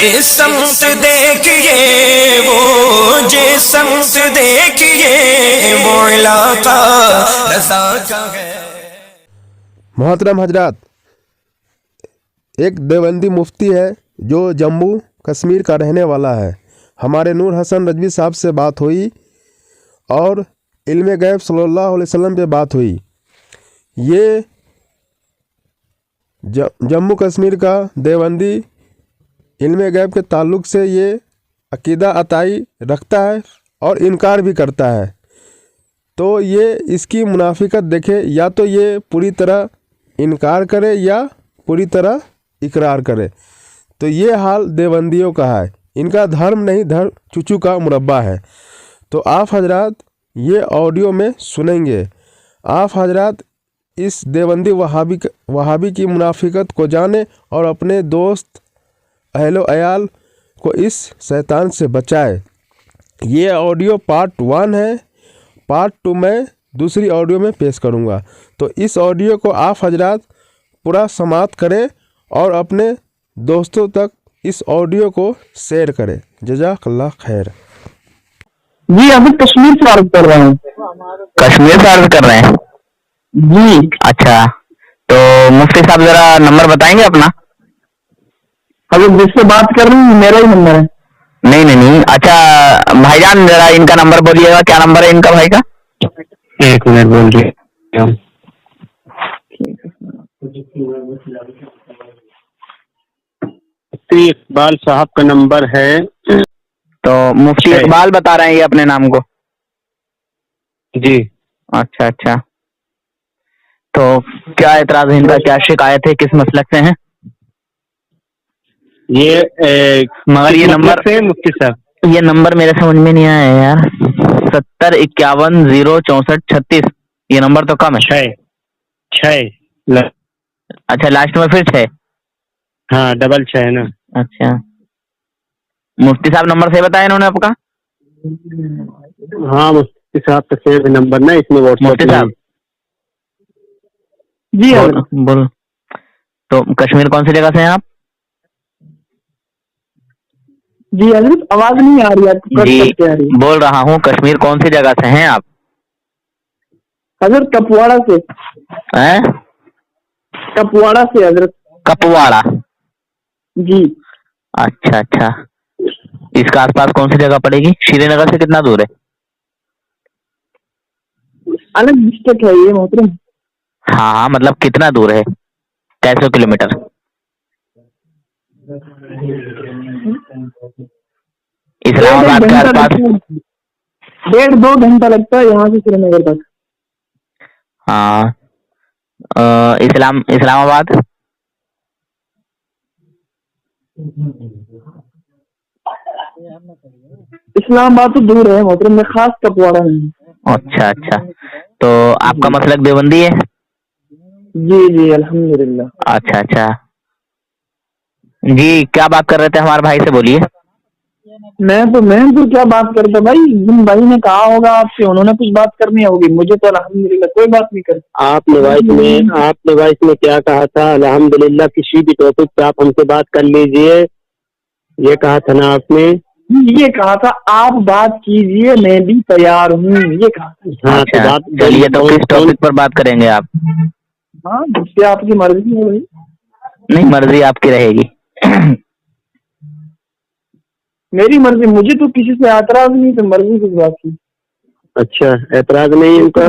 جس سمت دیکھیے وہ جس سمت دیکھیے وہ علاقہ رضا کا ہے۔ محترم حضرات، ایک دیوبندی مفتی ہے جو جموں کشمیر کا رہنے والا ہے۔ ہمارے نور حسن رضوی صاحب سے بات ہوئی اور علم غیب صلی اللہ علیہ وسلم پہ بات ہوئی۔ یہ جموں کشمیر کا دیوبندی علم غیب کے تعلق سے یہ عقیدہ عطائی رکھتا ہے اور انکار بھی کرتا ہے۔ تو یہ اس کی منافقت دیکھے، یا تو یہ پوری طرح انکار کرے یا پوری طرح اقرار کرے۔ تو یہ حال دیوبندیوں کا ہے، ان کا دھرم نہیں دھرم چوچو کا مربع ہے۔ تو آپ حضرات یہ آڈیو میں سنیں گے۔ آپ حضرات اس دیوبندی وہابی کی منافقت کو جانیں اور اپنے دوست اہل و عیال کو اس شیطان سے بچائے۔ یہ آڈیو پارٹ 1 ہے، پارٹ 2 میں دوسری آڈیو میں پیش کروں گا۔ تو اس آڈیو کو آپ حضرات پورا سماعت کریں اور اپنے دوستوں تک اس آڈیو کو شیئر کریں۔ جزاک اللہ خیر۔ جی ابھی کشمیر سے عرض کر رہے ہیں۔ کشمیر سے عرض کر رہے ہیں؟ جی اچھا، تو مفتی صاحب ذرا نمبر بتائیں گے اپنا؟ ابھی جس سے بات کر رہی ہوں میرا ہی نمبر ہے۔ نہیں، اچھا بھائی جان ذرا ان کا نمبر بولیے گا، کیا نمبر ہے ان کا بھائی کا؟ ایک منٹ بول رہی مفتی اقبال صاحب کا نمبر ہے۔ تو مفتی اقبال بتا رہے ہیں یہ اپنے نام کو؟ جی اچھا، تو کیا اعتراض ہے ان کا، کیا شکایت ہے، کس مسلک سے ہیں؟ یہ مگر یہ نمبر سے مفتی صاحب، یہ نمبر میرے سمجھ میں نہیں آیا یار۔ 7051 06436، یہ نمبر تو کم ہے۔ 6 اچھا لاسٹ میں پھر 6؟ ہاں 6 ہے نا۔ اچھا مفتی صاحب نمبر سے بتایا انہوں نے آپ کا؟ ہاں مفتی صاحب کا سیو نمبر نا اس میں واٹس ایپ۔ مفتی صاحب جی بول تو کشمیر کون سی جگہ سے ہیں آپ؟ جی حضرت آواز نہیں آ رہی ہے جی بول رہا ہوں، کشمیر کون سی جگہ سے ہیں آپ؟ حضرت کپواڑہ سے۔ کپواڑہ سے حضرت۔ کپواڑہ؟ جی اچھا، اس کا آس پاس کون سی جگہ پڑے گی؟ شری نگر سے کتنا دور ہے؟ الگ ڈسٹرکٹ ہے یہ محترم۔ ہاں مطلب کتنا دور ہے؟ 150 کلومیٹر؟ اسلام آباد کے آس پاس 1.5-2 گھنٹہ لگتا ہے یہاں سے سری نگر تک۔ ہاں اسلام آباد اسلام آباد تو دور ہے محترم، میں خاص کپواڑہ ہوں۔ اچھا، تو آپ کا مسلک دیوبندی ہے؟ جی الحمدللہ۔ اچھا جی، کیا بات کر رہے تھے ہمارے بھائی سے، بولیے۔ میں تو کیا بات کرتا بھائی، جن بھائی نے کہا ہوگا آپ سے انہوں نے کچھ بات کرنی ہوگی، مجھے تو الحمدللہ کوئی بات نہیں کرتی۔ آپ نے وائس میں کیا کہا تھا؟ الحمدللہ کسی بھی ٹاپک پہ آپ ہم سے بات کر لیجئے، یہ کہا تھا نا آپ نے؟ یہ کہا تھا آپ بات کیجئے میں بھی تیار ہوں، یہ کہا تھا۔ ہاں چلیے، تو کس ٹاپک پر بات کریں گے آپ؟ ہاں جس سے آپ کی مرضی ہے بھائی۔ نہیں، مرضی آپ کی رہے گی۔ میری مرضی، مجھے تو کسی سے اعتراض نہیں، تو مرضی کس بات کی؟ اچھا اعتراض نہیں ان کا؟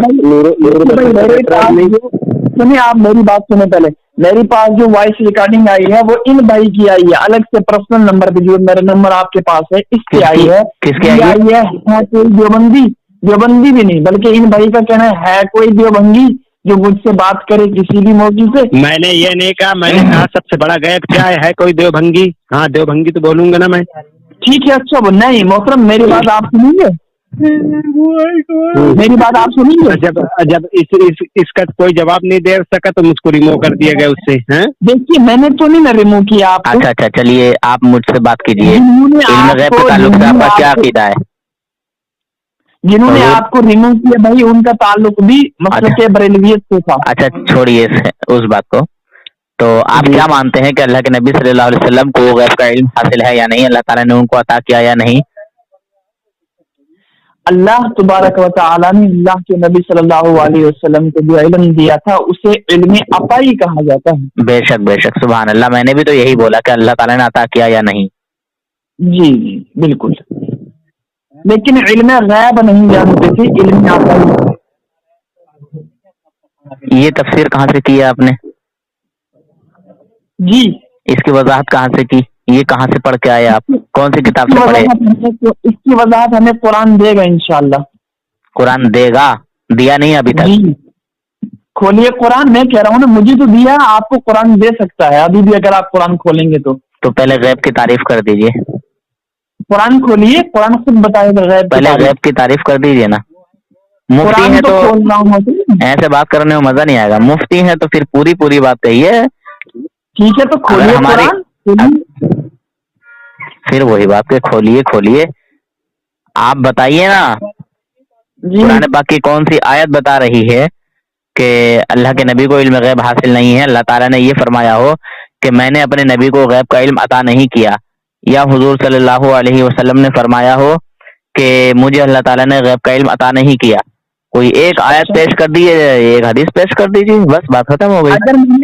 سنیں آپ میری بات سنیں پہلے۔ میری پاس جو وائس ریکارڈنگ آئی ہے وہ ان بھائی کی آئی ہے، الگ سے پرسنل نمبر پہ، جو میرا نمبر آپ کے پاس ہے اس کی آئی ہے۔ کس کی آئی ہے؟ کوئی دیوبندی بھی نہیں، بلکہ ان بھائی کا کہنا ہے کوئی دیوبندی جو مجھ سے بات کرے کسی بھی موضوع سے۔ میں نے یہ نہیں کہا، میں نے کہا سب سے بڑا غیب کیا ہے کوئی دیوبندی؟ ہاں دیوبندی تو بولوں گا نا میں۔ ٹھیک ہے، اچھا نہیں محترم میری بات آپ سنیں گے؟ میری بات آپ سنیں گے؟ جب اس کا کوئی جواب نہیں دے سکا تو مجھ کو ریموو کر دیا گیا اس سے۔ دیکھیے میں نے تو نہیں نا ریموو کیا آپ کو۔ اچھا چلیے، آپ مجھ سے بات کیجیے، علم غیب کے تعلق سے آپ کا کیا عقیدہ ہے؟ جنہوں نے آپ کو ریموو کیا بھائی ان کا تعلق بھی مسلک بریلویت سے تھا۔ اچھا چھوڑیے اس بات کو، تو آپ کیا مانتے ہیں کہ اللہ کے نبی صلی اللہ علیہ وسلم کو غیب کا علم حاصل ہے یا نہیں؟ اللہ تعالیٰ نے ان کو عطا کیا یا نہیں؟ اللہ تبارک و تعالیٰ نے اللہ کے نبی صلی اللہ علیہ وسلم کو جو علم دیا تھا اسے علم عطائی کہا جاتا ہے. بے شک سبحان اللہ. میں نے بھی تو یہی بولا کہ اللہ تعالیٰ نے عطا کیا یا نہیں. جی جی بالکل. لیکن علم غیب نہیں جانتے تھے، علم عطائی. یہ تفسیر کہاں سے کی ہے آپ نے؟ جی اس کی وضاحت کہاں سے کی؟ یہ کہاں سے پڑھ کے آئے آپ؟ کون سی کتاب سے پڑھے؟ اس کی وضاحت ہمیں قرآن دے گا انشاءاللہ. قرآن دے گا؟ دیا نہیں ابھی تک. جی کھولیے قرآن. میں کہہ رہا ہوں نا، مجھے تو دیا، آپ کو قرآن دے سکتا ہے ابھی بھی اگر آپ قرآن کھولیں گے تو پہلے غیب کی تعریف کر دیجئے. قرآن کھولیے، قرآن خود بتائے گا غیب. پہلے غیب کی تعریف کر دیجئے نا. مفتی ہے تو کھول رہا ہوں. ایسے بات کرنے میں مزہ نہیں آئے گا. مفتی ہے تو پھر پوری بات کہیے. ٹھیک ہے تو کھولیے قرآن. پھر وہی بات کہ کھولیے. آپ بتائیے نا قرآن پاک کی کون سی آیت بتا رہی ہے کہ اللہ کے نبی کو علم غیب حاصل نہیں ہے؟ اللہ تعالیٰ نے یہ فرمایا ہو کہ میں نے اپنے نبی کو غیب کا علم عطا نہیں کیا، یا حضور صلی اللہ علیہ وسلم نے فرمایا ہو کہ مجھے اللہ تعالیٰ نے غیب کا علم عطا نہیں کیا. کوئی ایک آیت پیش کر دیجیے، ایک حدیث پیش کر دیجیے، بس بات ختم ہو گئی.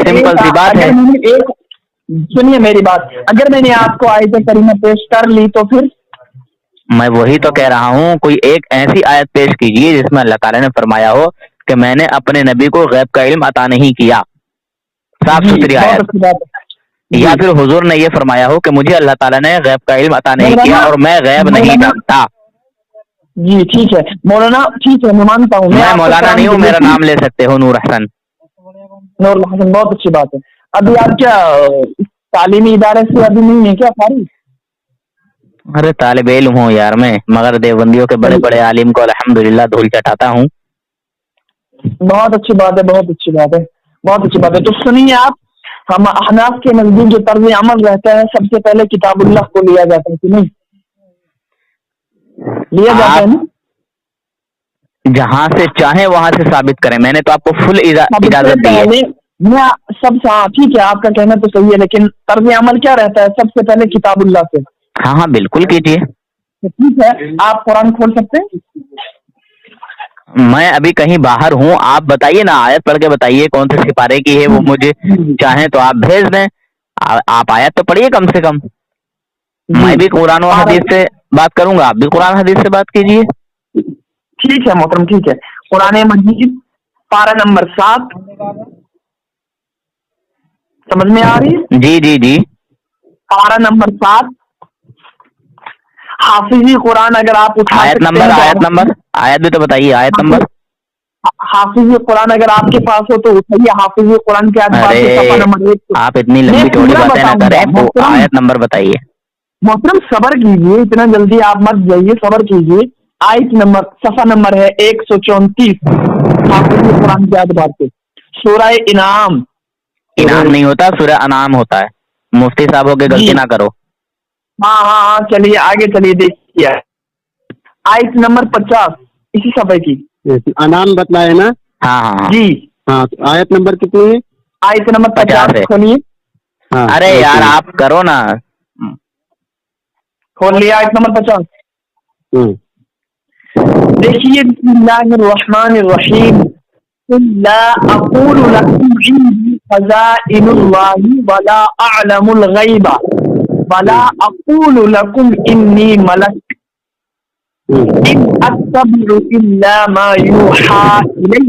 سمپل سی بات ہے. سنیے میری بات، اگر میں نے آپ کو آیت کریمہ پیش کر لی تو پھر میں وہی تو کہہ رہا ہوں، کوئی ایک ایسی آیت پیش کیجیے جس میں اللہ تعالیٰ نے فرمایا ہو کہ میں نے اپنے نبی کو غیب کا علم عطا نہیں کیا، صاف ستھری آیت. یا پھر حضور نے یہ فرمایا ہو کہ مجھے اللہ تعالیٰ نے غیب کا علم عطا نہیں کیا اور میں غیب نہیں جانتا. جی ٹھیک ہے مولانا، ٹھیک ہے میں مانتا ہوں. میں مولانا نہیں ہوں، میرا نام لے سکتے ہو، نور حسن. نور حسن بہت اچھی بات ہے. ابھی آپ کیا تعلیمی ادارے سے ابھی نہیں ہے کیا فارغ؟ ارے طالب علم ہوں یار میں، مگر دیوبندیوں کے بڑے بڑے عالم کو الحمدللہ دھول چٹاتا ہوں. بہت اچھی بات ہے، بہت اچھی بات ہے، بہت اچھی بات ہے. تو سنیے آپ، ہم احناف کے نزدیک جو طرز عمل رہتا ہے سب سے پہلے کتاب اللہ کو لیا جاتا ہے کہ نہیں لیا جاتا ہے نا؟ جہاں سے چاہیں وہاں سے ثابت کریں. میں نے تو آپ کو فل اجازت دی ہے. میں سب سے ٹھیک ہے، آپ کا کہنا تو صحیح ہے، لیکن طرز عمل کیا رہتا ہے؟ سب سے پہلے کتاب اللہ سے. ہاں بالکل کیجیے. ٹھیک ہے، آپ قرآن کھول سکتے ہیں؟ میں ابھی کہیں باہر ہوں، آپ بتائیے نا، آیت پڑھ کے بتائیے کون سے سپارے کی ہے، وہ مجھے چاہیں تو آپ بھیج دیں. آپ آیت تو پڑھیے کم سے کم. میں بھی قرآن و حدیث سے بات کروں گا، آپ بھی قرآن حدیث سے بات کیجیے. ٹھیک ہے محترم، ٹھیک ہے. قرآن مجید پارہ نمبر 7 سمجھ میں آ رہی ہے؟ جی جی جی. پارہ نمبر 7 حافظی قرآن اگر آپ آیت بھی تو بتائیے. آیت نمبر حافظی قرآن اگر آپ کے پاس ہو تو اٹھائیے. حافظی قرآن کے آپ اتنی لمبی چوڑی باتیں نہ کریں، آیت نمبر بتائیے. محترم صبر کیجیے، اتنا جلدی آپ مت جائیے، صبر کیجیے. آیت نمبر صفحہ نمبر ہے 134 حافظی قرآن کی آیت بات سے. سورہ انعام نہیں ہوتا، سورہ انعام ہوتا ہے. مفتی صاحب ہو کے غلطی نہ کرو. ہاں چلیے آگے چلیے، دیکھیے آیت نمبر 50 اسی صفحے کی. انعام بتلائے نا؟ ہاں جی ہاں. آیت نمبر کتنی ہے؟ آیت نمبر 50 کھولیے. ارے یار آپ کرو نا، کھول لیا آیت نمبر 50. دیکھیے بسم اللہ الرحمن الرحیم. لا اقول لكم عندي خزائن الله ولا اعلم الغیب ولا اقول لكم انی ملک ان اتبع الا ما يوحى الی.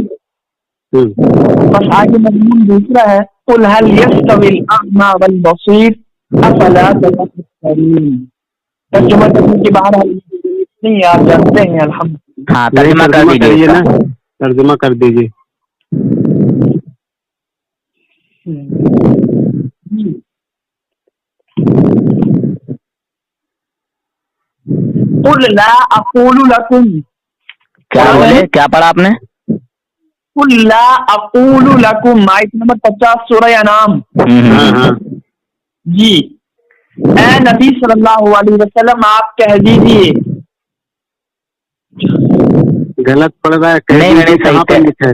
بس آگے مضمون دوسرا ہے، قل هل يستوي الاعمى والبصير افلا تذکرون. ترجمہ کرنے کے باہر نہیں، آپ جانتے ہیں الحمد. ہاں ترجمہ کر دیجیے نا، ترجمہ کر دیجیے. قل لا اقول لكم، کیا بولے؟ کیا پڑھا آپ نے؟ قل لا اقول لكم آیت نمبر 50 سورہ انعام. جی اے نبی صلی اللہ علیہ وسلم آپ کہہ دیجیے. غلط پڑھ رہا ہے. نہیں کہاں پر لکھا ہے؟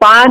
5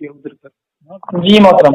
جی محترم.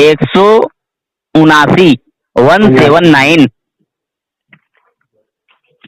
179 179.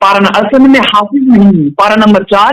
پارا اصل میں حافظ نہیں. پارا نمبر 4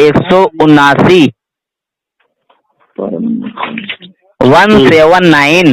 179 179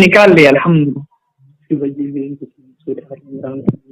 نکال لیا الحمد.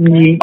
جی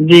جی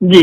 جی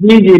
جی جی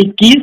21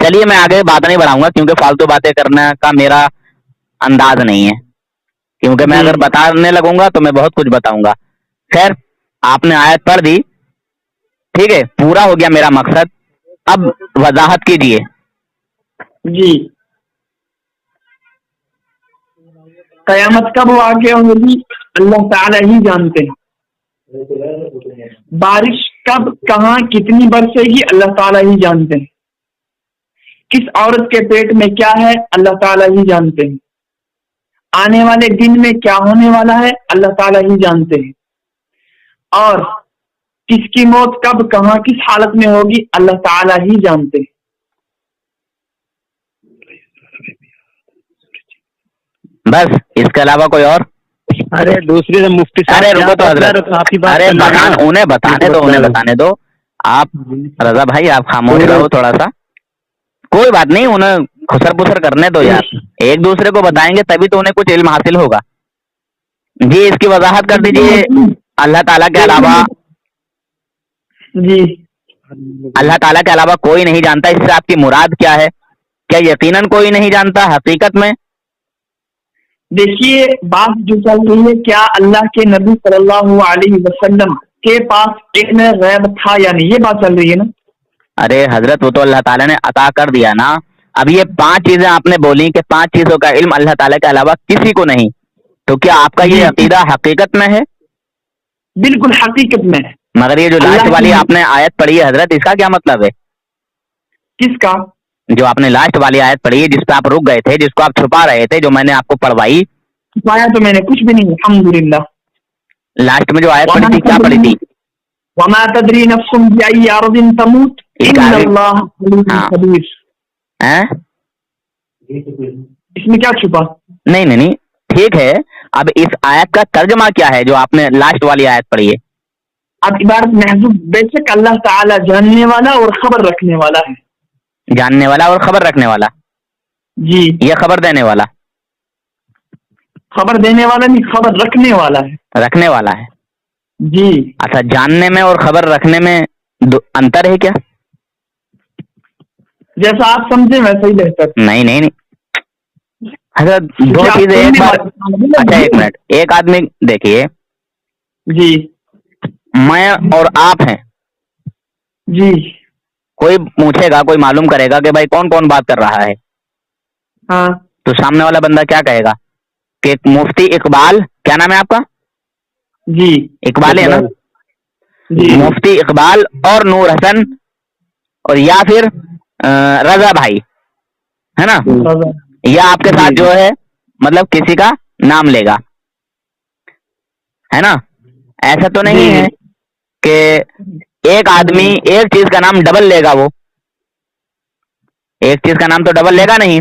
چلیے میں آگے بات نہیں بڑھاؤں گا کیونکہ فالتو باتیں کرنے کا میرا انداز نہیں ہے، کیونکہ میں اگر بتانے لگوں گا تو میں بہت کچھ بتاؤں گا. خیر آپ نے آیت پڑھ دی، ٹھیک ہے، پورا ہو گیا میرا مقصد. اب وضاحت کیجیے. جی قیامت کب واقع ہوگی اللہ تعالی ہی جانتے ہیں. بارش کب کہاں کتنی برسے گی اللہ تعالی ہی جانتے ہیں. کس عورت کے پیٹ میں کیا ہے اللہ تعالی ہی جانتے ہیں. آنے والے دن میں کیا ہونے والا ہے اللہ تعالی ہی جانتے ہیں. اور کس کی موت کب کہاں کس حالت میں ہوگی اللہ تعالی ہی جانتے ہیں. بس اس کے علاوہ کوئی اور؟ ارے دوسری سے مفتی صاحب، ارے رکو تو حضرت، ارے انہیں بتانے دو. آپ رضا بھائی آپ خاموش رہو تھوڑا سا، کوئی بات نہیں، انہیں خسر پسر کرنے دو یار، ایک دوسرے کو بتائیں گے تبھی تو انہیں کچھ علم حاصل ہوگا. جی اس کی وضاحت کر دیجیے. اللہ تعالیٰ کے علاوہ، جی اللہ تعالیٰ کے علاوہ کوئی نہیں جانتا، اس سے آپ کی مراد کیا ہے؟ کیا یقیناً کوئی نہیں جانتا حقیقت میں؟ دیکھیے بات جو چل رہی ہے، کیا اللہ کے نبی صلی اللہ علیہ وسلم کے پاس علم غیب تھا یا نہیں، یہ بات چل رہی ہے نا. ارے حضرت وہ تو اللہ تعالیٰ نے عطا کر دیا نا. اب یہ 5 چیزیں آپ نے بولی کہ 5 چیزوں کا علم اللہ تعالیٰ کے علاوہ کسی کو نہیں، تو کیا آپ کا یہ عقیدہ حقیقت میں ہے؟ بالکل حقیقت میں ہے. مگر یہ جو لاسٹ والی آپ نے آیت پڑھی ہے حضرت، اس کا کیا مطلب ہے؟ کس کا؟ جو آپ نے لاسٹ والی آیت پڑھی ہے جس پہ آپ رک گئے تھے، جس کو آپ چھپا رہے تھے، جو میں نے آپ کو پڑھوائی. چھپایا تو میں نے کچھ بھی نہیں، الحمدللہ. لاسٹ میں جو آیت پڑھی تھی کیا پڑھی تھی؟ وما تدری نفس بأي أرض تموت ان اللہ علیم خبیر. اس میں کیا چھپا؟ نہیں ٹھیک ہے. اب اس آیت کا ترجمہ کیا ہے جو آپ نے لاسٹ والی آیت پڑھی ہے؟ اب عبارت محضوب بے شک اللہ تعالی جاننے والا اور خبر رکھنے والا ہے. جاننے والا اور خبر رکھنے والا. جی یہ خبر دینے والا؟ خبر دینے والا نہیں، خبر رکھنے والا ہے. رکھنے والا ہے. جی اچھا، جاننے میں اور خبر رکھنے میں انتر ہے کیا؟ جیسا آپ سمجھیں ویسا ہی بہتر. نہیں حضرت دو چیزیں ایک بار. اچھا ایک منٹ، ایک آدمی دیکھیے، جی میں اور آپ ہیں، جی کوئی پوچھے گا، کوئی معلوم کرے گا کہ بھائی کون کون بات کر رہا ہے، ہاں تو سامنے والا بندہ کیا کہے گا کہ مفتی اقبال، کیا نام ہے آپ کا؟ جی اقبال ہے نا؟ جی مفتی اقبال اور نور حسن، اور یا پھر رضا بھائی، ہے نا؟ یا آپ کے ساتھ جو ہے مطلب کسی کا نام لے گا، ہے نا؟ ایسا تو نہیں ہے کہ ایک آدمی ایک چیز کا نام ڈبل لے گا. وہ ایک چیز کا نام تو ڈبل لے گا نہیں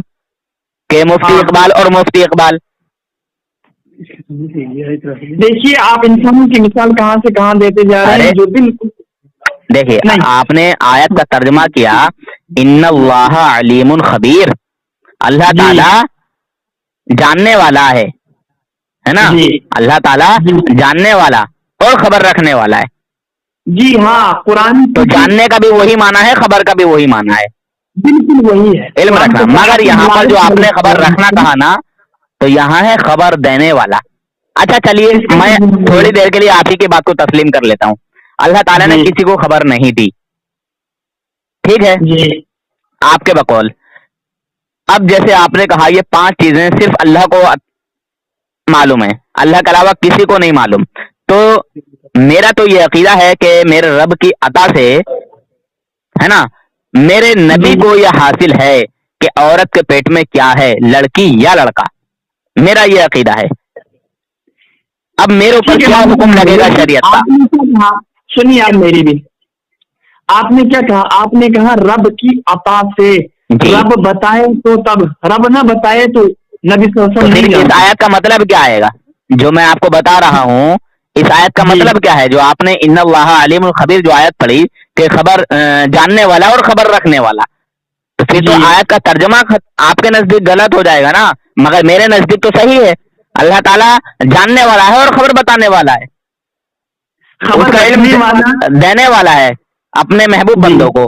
کہ مفتی اقبال اور مفتی اقبال. دیکھیے آپ انسانوں کی مثال کہاں سے کہاں دیتے جا رہے ہیں. جو بالکل دیکھیے آپ نے آیت کا ترجمہ کیا ان اللہ علیم خبیر، اللہ تعالی جاننے والا ہے نا؟ اللہ تعالی جاننے والا اور خبر رکھنے والا ہے. جی ہاں قرآن تو جاننے کا بھی وہی معنی ہے، خبر کا بھی وہی معنی ہے، بالکل وہی ہے علم رکھنا. مگر یہاں پر جو آپ نے خبر رکھنا کہا نا، تو یہاں ہے خبر دینے والا. اچھا چلیے میں تھوڑی دیر کے لیے آپ ہی کی بات کو تسلیم کر لیتا ہوں. اللہ تعالیٰ نے کسی کو خبر نہیں دی، ٹھیک ہے آپ کے بقول. اب جیسے آپ نے کہا یہ 5 چیزیں صرف اللہ کو معلوم ہے، اللہ کے علاوہ کسی کو نہیں معلوم. تو میرا تو یہ عقیدہ ہے کہ میرے رب کی عطا سے، ہے نا، میرے نبی کو یہ حاصل ہے کہ عورت کے پیٹ میں کیا ہے، لڑکی یا لڑکا. میرا یہ عقیدہ ہے. اب میرے اوپر کیا حکم لگے گا شریعت کا؟ سنیے آپ میری بھی. آپ نے کیا کہا؟ آپ نے کہا رب کی عطا سے. رب بتائے تو تب، رب نہ بتائے تو نبی صلی اللہ علیہ وسلم نہیں. اس آیت کا مطلب کیا آئے گا جو میں آپ کو بتا رہا ہوں؟ اس آیت کا مطلب کیا ہے جو آپ نے ان اللہ علیم الخبیر جو آیت پڑھی کہ خبر جاننے والا اور خبر رکھنے والا، تو پھر تو آیت کا ترجمہ آپ کے نزدیک غلط ہو جائے گا نا. مگر میرے نزدیک تو صحیح ہے. اللہ تعالیٰ جاننے والا ہے اور خبر بتانے والا ہے، اس کا علم دینے والا ہے اپنے محبوب بندوں کو.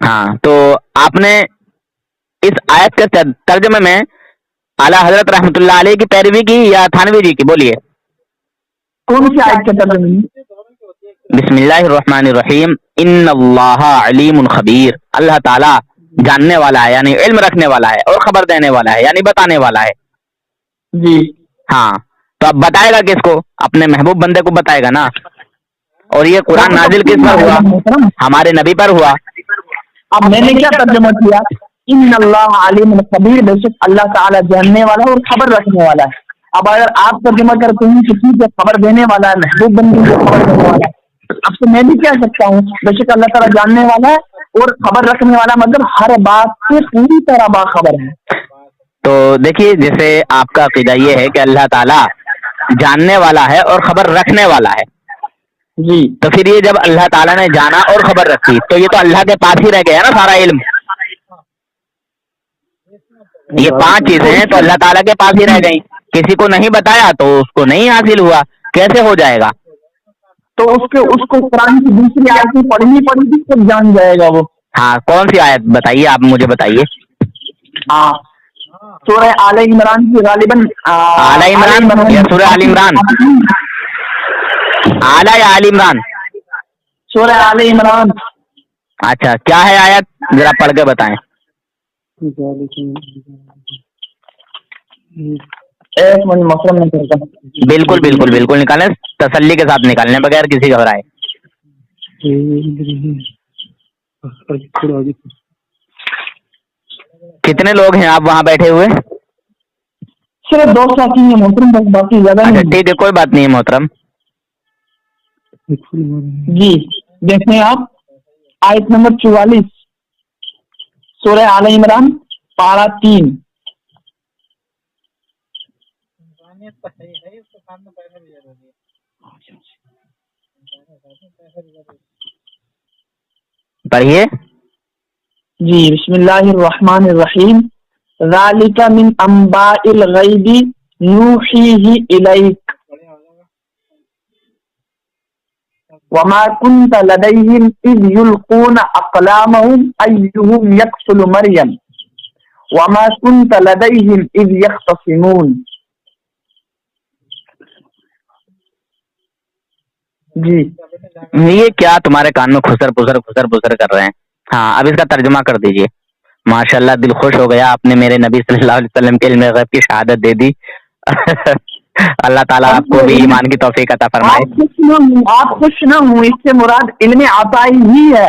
ہاں تو آپ نے اس آیت کے ترجمے میں اعلیٰ حضرت رحمۃ اللہ علیہ کی پیروی کی یا تھانوی جی کی؟ بولیے. کون سی آیت کے ترجمے میں؟ بسم اللہ الرحمن الرحیم. ان اللہ علیم خبیر. اللہ تعالیٰ جاننے والا ہے یعنی علم رکھنے والا ہے، اور خبر دینے والا ہے یعنی بتانے والا ہے. جی ہاں تو اب بتائے گا کس کو؟ اپنے محبوب بندے کو بتائے گا نا. اور یہ قرآن نازل کس پر ہوا؟ ہمارے نبی پر ہوا. اب میں نے کیا ترجمہ کیا؟ ان اللہ علیم خبیر، بے شک اللہ تعالیٰ جاننے والا ہے اور خبر رکھنے والا ہے. اب اگر آپ ترجمہ کرتے ہیں کسی سے خبر دینے والا ہے، محبوب بندے کو خبر دینے والا ہے، اب تو میں بھی کہہ سکتا ہوں بے شک اللہ تعالیٰ جاننے والا ہے اور خبر رکھنے والا، مطلب ہر بات سے پوری طرح باخبر ہے. تو دیکھیے جیسے آپ کا عقیدہ یہ ہے کہ اللہ تعالیٰ جاننے والا ہے اور خبر رکھنے والا ہے، جی تو پھر یہ جب اللہ تعالیٰ نے جانا اور خبر رکھی تو یہ تو اللہ کے پاس ہی رہ گیا نا سارا علم. یہ 5 چیزیں ہیں تو اللہ تعالیٰ کے پاس ہی رہ گئی. کسی کو نہیں بتایا تو اس کو نہیں حاصل ہوا. کیسے ہو جائے گا؟ تو اس کو قرآن کی دوسری آیتیں پڑھنی پڑے گی تب جان جائے گا وہ. ہاں کون سی آیت بتائیے، آپ مجھے بتائیے. ہاں سورہ آل عمران کی غالباً اعلیٰ عمران یا سورہ آل عمران؟ اعلیٰ یا آل عمران؟ سورہ آل عمران. اچھا کیا ہے آیت، ذرا پڑھ کے بتائیں. ایک منٹ محترم میں کرتا ہوں. بالکل بالکل بالکل نکالیں، تسلی کے ساتھ نکالنے بغیر کسی گھبرائے. کتنے لوگ ہیں آپ وہاں بیٹھے ہوئے؟ صرف 2 ساتھی ہیں محترم، بس باقی زیادہ اچھا نہیں. ٹھیک ہے، کوئی بات نہیں ہے محترم. جی دیکھیں آپ آیت نمبر 44 سورہ آل عمران پارہ 3. پڑھیے. جی بسم اللہ الرحمن الرحیم. ذالک من انباء الغیب نوحیہ الیک وما كنت لديهم اذ يلقون اقلامهم ايهم يكفل مريم وما كنت لديهم اذ يختصمون. جی یہ کیا تمہارے کان میں خسر پسر کر رہے ہیں؟ ہاں اب اس کا ترجمہ کر دیجئے. ماشاءاللہ دل خوش ہو گیا، آپ نے میرے نبی صلی اللہ علیہ وسلم کے علم غیب کی شہادت دے دی. اللہ تعالیٰ آپ کو بھی ایمان کی توفیق عطا فرمائے. آپ خوش نہ ہوں، اس سے مراد علم عطائی ہی ہے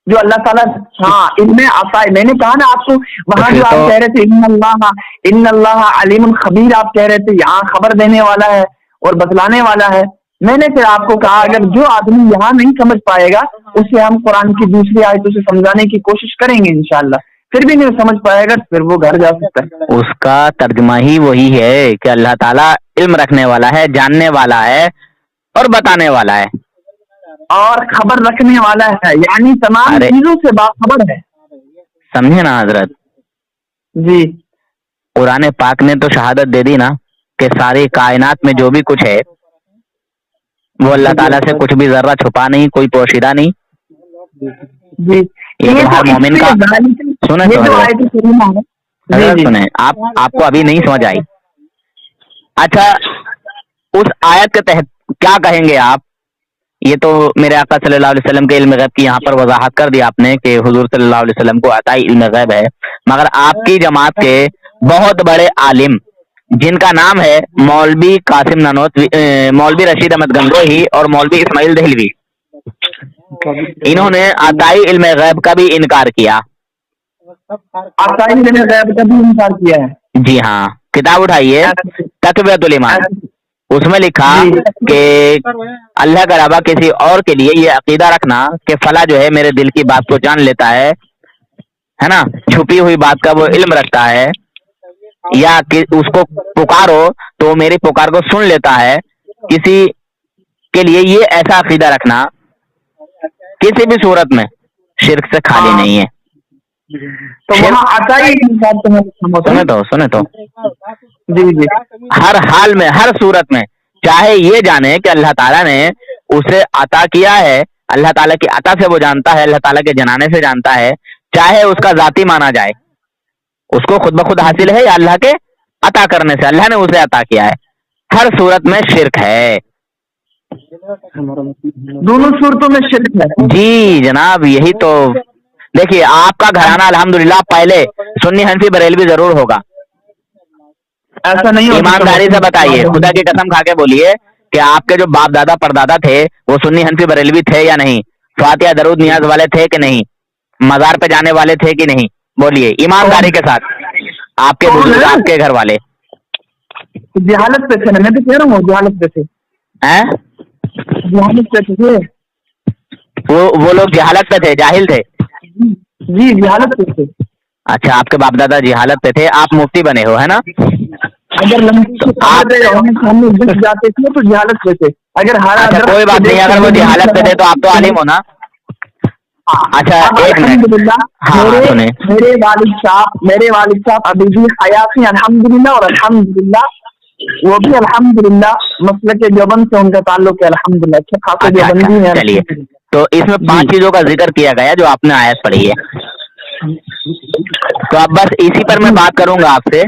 جو اللہ تعالیٰ. ہاں علم عطائی، میں نے کہا نا آپ کو وہاں جو آپ کہہ رہے تھے ان اللہ علیم خبیر، آپ کہہ رہے تھے یہاں خبر دینے والا ہے اور بتلانے والا ہے. میں نے پھر آپ کو کہا اگر جو آدمی یہاں نہیں سمجھ پائے گا اسے ہم قرآن کی دوسری آیتوں سے سمجھانے کی کوشش کریں گے انشاءاللہ. پھر بھی نہیں سمجھ پائے گا پھر وہ گھر جا سکتا ہے. اس کا ترجمہ ہی وہی ہے کہ اللہ تعالیٰ علم رکھنے والا ہے، جاننے والا ہے اور بتانے والا ہے اور خبر رکھنے والا ہے، یعنی تمام چیزوں سے باخبر ہے. سمجھے نا حضرت؟ جی قرآن پاک نے تو شہادت دے دی نا کہ ساری کائنات میں جو بھی کچھ ہے وہ اللہ تعالیٰ سے کچھ بھی ذرہ چھپا نہیں، کوئی پوشیدہ نہیں. جی یہ تو ہر مومن کا سنیں تو حضرت سنیں، آپ کو ابھی نہیں سمجھ آئی. اچھا اس آیت کے تحت کیا کہیں گے آپ؟ یہ تو میرے آقا صلی اللہ علیہ وسلم کے علم غیب کی یہاں پر وضاحت کر دی آپ نے کہ حضور صلی اللہ علیہ وسلم کو عطائی علم غیب ہے، مگر آپ کی جماعت کے بہت بڑے عالم جن کا نام ہے مولوی قاسم نانوتوی، مولوی رشید احمد گنگوہی اور مولوی اسماعیل دہلوی، انہوں نے عطائی علم غیب کا بھی انکار کیا. عطائی علم غیب کا بھی انکار کیا ہے. جی ہاں، کتاب اٹھائیے تقویۃ الایمان، اس میں لکھا کہ اللہ کے علاوہ کسی اور کے لیے یہ عقیدہ رکھنا کہ فلاں جو ہے میرے دل کی بات کو جان لیتا ہے نا، چھپی ہوئی بات کا وہ علم رکھتا ہے، یا کہ اس کو پکارو تو میری پکار کو سن لیتا ہے، کسی کے لیے یہ ایسا عقیدہ رکھنا کسی بھی صورت میں شرک سے خالی نہیں ہے. سنے تو جی جی ہر حال میں، ہر صورت میں، چاہے یہ جانے کہ اللہ تعالیٰ نے اسے عطا کیا ہے، اللہ تعالیٰ کی عطا سے وہ جانتا ہے، اللہ تعالیٰ کے جنانے سے جانتا ہے، چاہے اس کا ذاتی مانا جائے، اس کو خود بخود حاصل ہے یا اللہ کے عطا کرنے سے، اللہ نے اسے عطا کیا ہے، ہر صورت میں شرک ہے. دونوں صورتوں میں شرک ہے. جی جناب، یہی تو دیکھیے آپ کا گھرانہ الحمدللہ پہلے سنی حنفی بریلوی ضرور ہوگا. ایسا نہیں ہوتا. ایمانداری سے بتائیے، خدا کی قسم کھا کے بولیے کہ آپ کے جو باپ دادا پردادا تھے وہ سنی حنفی بریلوی تھے یا نہیں؟ فاتحہ درود نیاز والے تھے کہ نہیں؟ مزار پہ جانے والے تھے کہ نہیں؟ بولیے ایمانداری کے ساتھ. آپ کے بزرگ، آپ کے گھر والے جہالت پہ تھے نا، میں تو کہہ رہا ہوں جہالت پہ تھے. جہالت پہ تھے وہ لوگ جہالت پہ تھے، جاہل تھے. جی جہالت پہ تھے. اچھا، آپ کے باپ دادا جہالت پہ تھے، آپ مفتی بنے ہو ہے نا؟ اگر لمبے جاتے تھے تو جہالت پہ تھے. اگر اچھا کوئی بات نہیں، اگر وہ جہالت پہ تھے تو آپ تو عالم ہو نا. اچھا ایک منٹ، ہاں سنیں. میرے والد صاحب ابھی بھی حیات ہیں الحمدللہ، اور الحمدللہ وہ بھی الحمدللہ مسلک دیوبند سے ان کا تعلق ہے الحمدللہ. اچھا خاصے دیوبندی ہیں. چلیے، تو اس میں 5 چیزوں کا ذکر کیا گیا جو آپ نے آیت پڑھی ہے، تو اب بس اسی پر میں بات کروں گا آپ سے،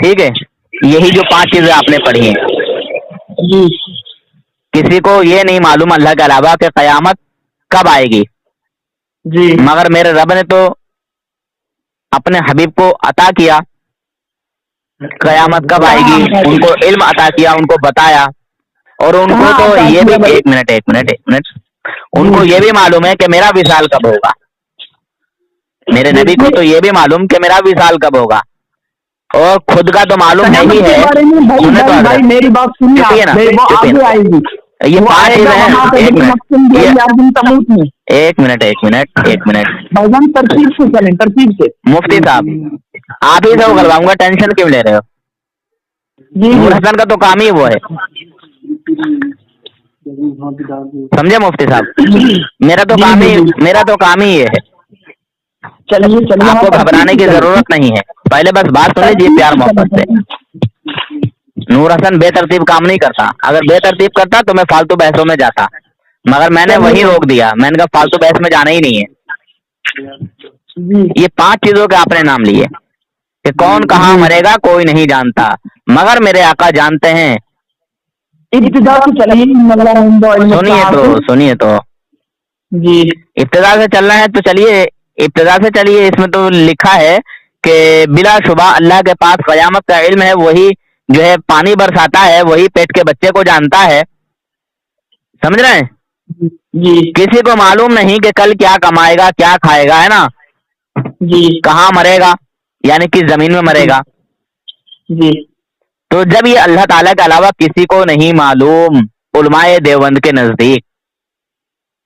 ٹھیک ہے؟ یہی جو 5 چیزیں آپ نے پڑھی ہیں، جی کسی کو یہ نہیں معلوم اللہ کے علاوہ کہ قیامت کب آئے گی، جی مگر میرے رب نے تو اپنے حبیب کو عطا کیا قیامت کب آئے گی، ان کو علم عطا کیا، ان کو بتایا، اور ان کو تو یہ بھی ایک منٹ ان کو یہ بھی معلوم ہے کہ میرا وصال کب ہوگا. میرے نبی کو تو یہ بھی معلوم کہ میرا وصال کب ہوگا، اور خود کا تو معلوم نہیں ہے. میری بات سنیے نا، یہ 5 چیزیں ہیں. ایک منٹ ترتیب سے چلیں، ترتیب سے. مفتی صاحب آپ ہی سے وہ کرواؤں گا، ٹینشن کیوں لے رہے ہو؟ نور حسن کا تو کام ہی وہ ہے، سمجھے مفتی صاحب؟ میرا تو کام ہی یہ ہے. آپ کو گھبرانے کی ضرورت نہیں ہے، پہلے بس بات سن لیجیے پیار محبت سے. نور حسن بے ترتیب کام نہیں کرتا، اگر بے ترتیب کرتا تو میں فالتو بحثوں میں جاتا، مگر میں نے وہی روک دیا. میں نے کہا فالتو بحث میں جانا ہی نہیں ہے. یہ 5 چیزوں کے آپ نے نام لیے کہ کون کہاں مرے گا کوئی نہیں جانتا، مگر میرے آقا جانتے ہیں. سنیے تو جی ابتدا سے چلنا ہے تو چلیے، ابتدا سے چلیے. اس میں تو لکھا ہے کہ بلا شبہ اللہ کے پاس قیامت کا علم ہے، وہی جو ہے پانی برساتا ہے، وہی پیٹ کے بچے کو جانتا ہے. سمجھ رہے ہیں؟ جی کسی کو معلوم نہیں کہ کل کیا کمائے گا، کیا کھائے گا، ہے نا؟ جی کہاں مرے گا، یعنی کس زمین میں مرے گا. جی تو جب یہ اللہ تعالیٰ کے علاوہ کسی کو نہیں معلوم علماء دیوبند کے نزدیک،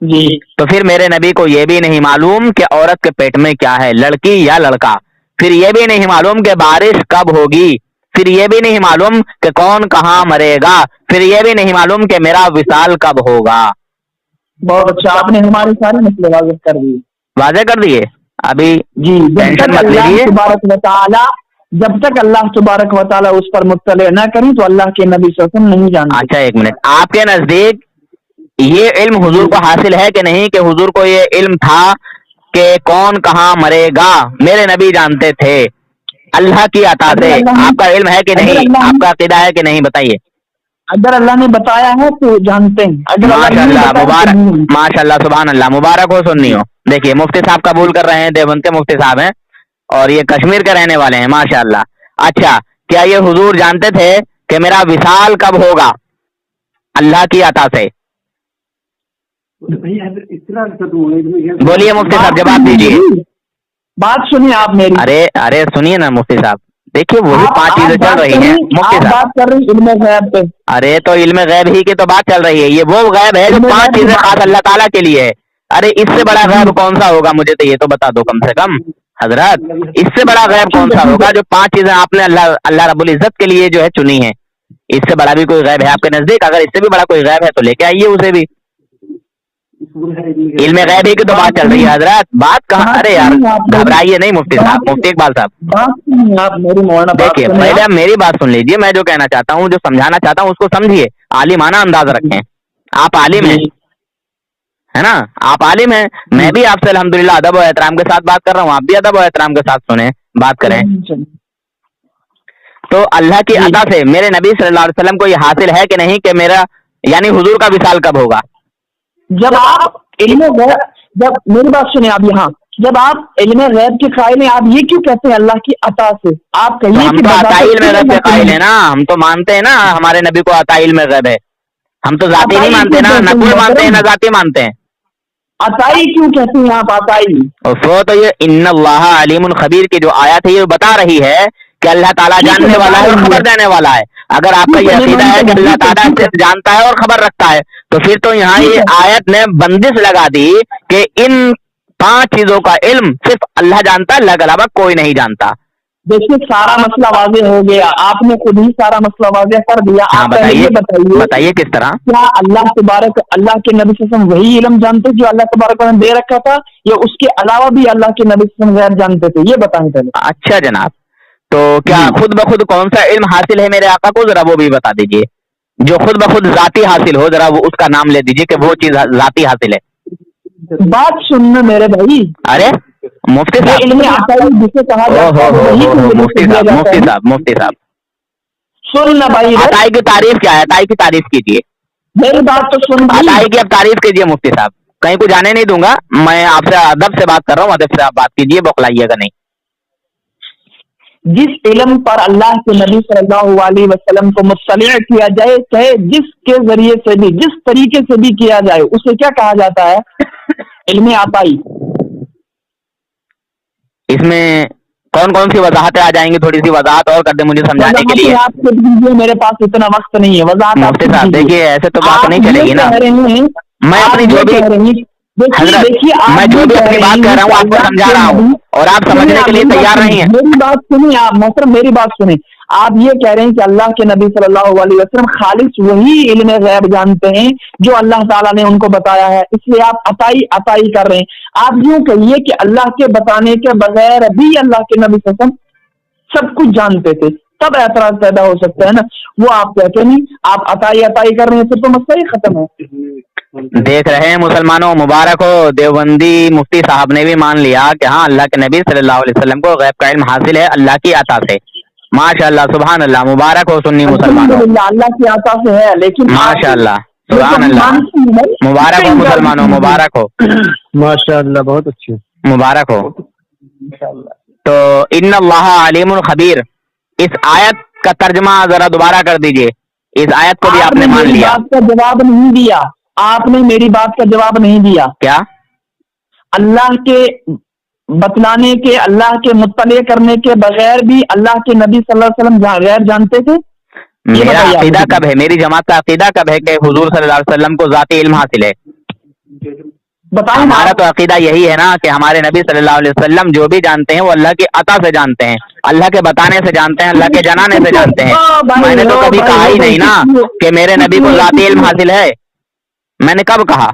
جی تو پھر میرے نبی کو یہ بھی نہیں معلوم کہ عورت کے پیٹ میں کیا ہے، لڑکی یا لڑکا. پھر یہ بھی نہیں معلوم کہ بارش کب ہوگی، پھر یہ بھی نہیں معلوم کہ کون کہاں مرے گا، پھر یہ بھی نہیں معلوم کہ میرا وصال کب ہوگا. بہت اچھا، آپ نے ہمارے سارے مسئلے واضح کر دیے. ابھی جی ٹینشن مت لیجیے. جب تک اللہ تبارک و تعالیٰ اس پر مطلع نہ کریں تو اللہ کے نبی صلی اللہ علیہ وسلم نہیں جانتے. اچھا ایک منٹ، آپ کے نزدیک یہ علم حضور کو حاصل ہے کہ نہیں کہ حضور کو یہ علم تھا کہ کون کہاں مرے گا؟ میرے نبی جانتے تھے اللہ کی عطا سے. آپ کا علم ہے کہ نہیں؟ آپ کا عقیدہ ہے کہ نہیں؟ بتائیے. اگر اللہ نے بتایا ہے تو جانتے ہیں. ماشاء اللہ، مبارک، ماشاء اللہ، سبحان اللہ، مبارک ہو سننی ہو. دیکھیے مفتی صاحب قبول کر رہے ہیں، دیوبند کے مفتی صاحب ہیں اور یہ کشمیر کے رہنے والے ہیں، ماشاء اللہ. اچھا، کیا یہ حضور جانتے تھے کہ میرا وصال کب ہوگا اللہ کی عطا سے؟ بولیے مفتی صاحب، جواب دیجیے. بات سنیے آپ میری. ارے سنیے نا مفتی صاحب، دیکھیے وہی 5 چیزیں چل رہی ہیں مفتی صاحب. بات کر رہی علم غیب پہ. ارے تو علم غیب ہی کی تو بات چل رہی ہے. یہ وہ غیب ہے جو 5 چیزیں خاص اللہ تعالیٰ کے لیے ہے. ارے اس سے بڑا غیب کون سا ہوگا؟ مجھے تو یہ تو بتا دو کم سے کم حضرات، اس سے بڑا غیب کون سا ہوگا جو 5 چیزیں آپ نے اللہ رب العزت کے لیے جو ہے چنی ہیں؟ اس سے بڑا بھی کوئی غیب ہے آپ کے نزدیک؟ اگر اس سے بھی بڑا کوئی غیب ہے تو لے کے آئیے اسے بھی. علم غیب ہی کی تو بات چل رہی ہے حضرات. بات کہاں؟ ارے یار گھبرائیے نہیں مفتی صاحب، مفتی اقبال صاحب. دیکھیے پہلے آپ میری بات سن لیجیے. میں جو کہنا چاہتا ہوں، جو سمجھانا چاہتا ہوں اس کو سمجھیے، عالمانہ انداز رکھیں. آپ عالم ہیں ہے نا, آپ عالم ہیں, میں بھی آپ سے الحمدللہ ادب و احترام کے ساتھ بات کر رہا ہوں, آپ بھی ادب و احترام کے ساتھ سنیں بات کریں. تو اللہ کی عطا سے میرے نبی صلی اللہ علیہ وسلم کو یہ حاصل ہے کہ نہیں کہ میرا یعنی حضور کا وصال کب ہوگا؟ جب آپ علم غیب, جب میری بات سنیں آپ یہاں, جب آپ علم غیب کے قائل ہیں, آپ یہ کیوں کہتے ہیں اللہ کی عطا سے؟ آپ کہیے ہم تو عطا علم غیب کے قائل ہیں نا, ہم تو مانتے ہیں نا ہمارے نبی کو عطا علم غیب ہے, ہم تو ذاتی نہیں مانتے نا, نہ کل مانتے ہیں نہ ذاتی مانتے ہیں. عطائی کیوں کہتے ہیں آپ عطائی؟ وہ تو یہ ان اللہ علیم خبیر کی جو آیت ہے یہ بتا رہی ہے کہ اللہ تعالیٰ جاننے والا ہے اور خبر دینے والا ہے. اگر آپ کا یہ عقیدہ ہے کہ اللہ تعالیٰ صرف جانتا ہے اور خبر رکھتا ہے تو پھر تو یہاں یہ آیت نے بندش لگا دی کہ ان 5 چیزوں کا علم صرف اللہ جانتا ہے, اللہ کے علاوہ کوئی نہیں جانتا. دیکھیے سارا مسئلہ واضح ہو گیا, آپ نے خود ہی سارا مسئلہ واضح کر دیا. ہاں بتائیے کس طرح؟ کیا اللہ تبارک اللہ کے نبی صلی اللہ علیہ وسلم وہی علم جانتے جو اللہ تبارک نے دے رکھا تھا, یا اس کے علاوہ بھی اللہ کے نبی صلی اللہ علیہ وسلم غیر جانتے تھے؟ یہ بتائیں پہلے. اچھا جناب, تو کیا خود بخود کون سا علم حاصل ہے میرے آقا کو, ذرا وہ بھی بتا دیجئے. جو خود بخود ذاتی حاصل ہو, ذرا وہ اس کا نام لے دیجئے کہ وہ چیز ذاتی حاصل ہے. بات سننا میرے بھائی. ارے مفتی صاحب, علم عطائی جسے کہا جاتا ہے مفتی صاحب سننا بھائی, عطائی کی تعریف کیا ہے؟ عطائی کی تعریف کیجیے, میری بات تو سن. عطائی کی اب تعریف کیجیے مفتی صاحب, کہیں کو جانے نہیں دوں گا, میں آپ سے ادب سے بات کر رہا ہوں, ادب سے آپ بات کیجیے, بخلائیے گا نہیں. جس علم پر اللہ کے نبی صلی اللہ علیہ وسلم کو مطلع کیا جائے, چاہے جس کے ذریعے سے بھی جس طریقے سے بھی کیا جائے, اسے کیا کہا جاتا ہے؟ علم عطائی. اس میں کون کون سی وضاحتیں آ جائیں گی؟ تھوڑی سی وضاحت اور کر دیں مجھے سمجھانے کے لیے. آپ کو دیجیے, میرے پاس اتنا وقت نہیں ہے. وضاحت مفتی صاحب دیکھیے ایسے تو بات نہیں چلے گی نا, میں اپنی جو بھی حضرت میں جو بھی اپنی بات کہہ رہا ہوں آپ کو سمجھا رہا ہوں اور آپ سمجھنے کے لیے تیار نہیں ہیں. میری بات سنیں آپ محترم, میری بات سنیں. آپ یہ کہہ رہے ہیں کہ اللہ کے نبی صلی اللہ علیہ وسلم خالص وہی علم غیب جانتے ہیں جو اللہ تعالیٰ نے ان کو بتایا ہے, اس لیے آپ عطائی کر رہے ہیں. آپ یوں کہیے کہ اللہ کے بتانے کے بغیر بھی اللہ کے نبی صلی اللہ علیہ وسلم سب کچھ جانتے تھے, تب اعتراض پیدا ہو سکتا ہے نا. وہ آپ کہتے نہیں, آپ عطائی کر رہے ہیں, پھر تو مسئلہ ہی ختم ہے. دیکھ رہے ہیں مسلمانوں, مبارک ہو, دیوبندی مفتی صاحب نے بھی مان لیا کہ ہاں اللہ کے نبی صلی اللہ علیہ وسلم کو غیب کا علم حاصل ہے اللہ کی عطا سے. ماشاء اللہ, سبحان اللہ, مبارک ہو سنی مسلمانوں, اللہ کی عطا سے ہے. لیکن ماشاء اللہ, سبحان اللہ, مبارک ہو مسلمانوں, مبارک ہو, ماشاء اللہ, بہت اچھی, مبارک ہو. تو ان اللہ علیم خبیر, اس آیت کا ترجمہ ذرا دوبارہ کر دیجئے. اس آیت کو بھی آپ نے مان لیا. بات کا جواب نہیں دیا, آپ نے میری بات کا جواب نہیں دیا. کیا اللہ کے بتلانے کے, اللہ کے مطلع کرنے کے بغیر بھی اللہ کے نبی صلی اللہ علیہ وسلم غیر جانتے تھے؟ میرا عقیدہ کب ہے, میری جماعت کا عقیدہ کب ہے کہ حضور صلی اللہ علیہ وسلم کو ذاتی علم حاصل ہے؟ بتائیں. ہمارا تو عقیدہ یہی ہے نا کہ ہمارے نبی صلی اللہ علیہ وسلم جو بھی جانتے ہیں وہ اللہ کی عطا سے جانتے ہیں, اللہ کے بتانے سے جانتے ہیں, اللہ کے جنانے سے جانتے ہیں. میں نے تو کبھی کہا ہی نہیں نا کہ میرے نبی کو ذاتی علم حاصل ہے, میں نے کب کہا؟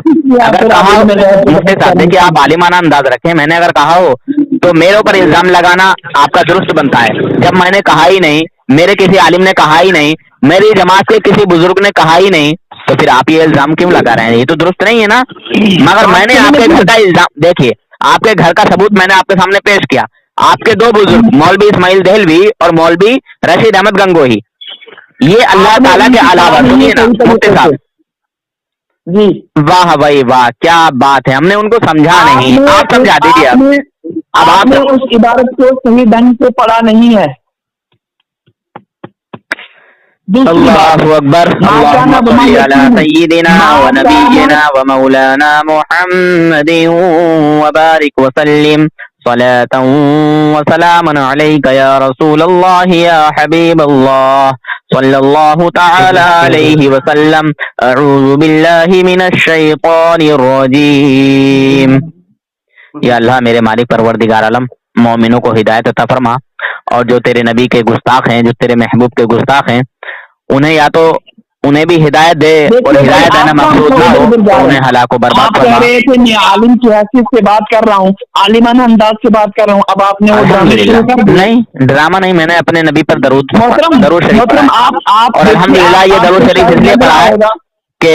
اگر کہا ہو مفتی صاحب دیکھیے آپ عالمانہ انداز رکھیں, میں نے اگر کہا ہو تو میرے اوپر الزام لگانا آپ کا درست بنتا ہے. جب میں نے کہا ہی نہیں, میرے کسی عالم نے کہا ہی نہیں, میری جماعت کے کسی بزرگ نے کہا ہی نہیں, تو پھر آپ یہ الزام کیوں لگا رہے ہیں؟ یہ تو درست نہیں ہے نا. مگر میں نے آپ کے گھر کا الزام, دیکھیے آپ کے گھر کا ثبوت میں نے آپ کے سامنے پیش کیا. آپ کے 2 بزرگ مولوی اسماعیل دہلوی اور مولوی رشید احمد گنگوہی, یہ اللہ تعالیٰ کے علاوہ, سنیے نا مفتی صاحب جی, واہ بھائی واہ, کیا بات ہے, ہم نے ان کو سمجھا نہیں, آپ سمجھا دیجیے. اب آپ نے اس عبارت کو صحیح ڈھنگ سے پڑھا نہیں ہے. اللہ اکبر, اللہم صلی علی سیدنا و نبینا و مولانا محمد وبارک وسلم صلاة و سلاما علیک یا رسول اللہ یا حبیب اللہ صلی اللہ تعالی علیہ وسلم. اعوذ باللہ من الشیطان الرجیم. یا اللہ میرے مالک پروردگار عالم, مومنوں کو ہدایت عطا فرما, اور جو تیرے نبی کے گستاخ ہیں, جو تیرے محبوب کے گستاخ ہیں, انہیں یا تو انہیں بھی ہدایت دے, اور ہدایت دینا مقصود نہ ہو تو انہیں ہلاک و برباد فرما. آپ کہہ رہے تھے میں عالم کی حیثیت سے بات کر رہا ہوں, عالمانہ انداز سے بات کر رہا ہوں, اب آپ نے وہ نہیں ڈرامہ نہیں, میں نے اپنے نبی پر درود شریف محترم اور الحمدللہ یہ درود شریف اس لیے پڑھا ہے کہ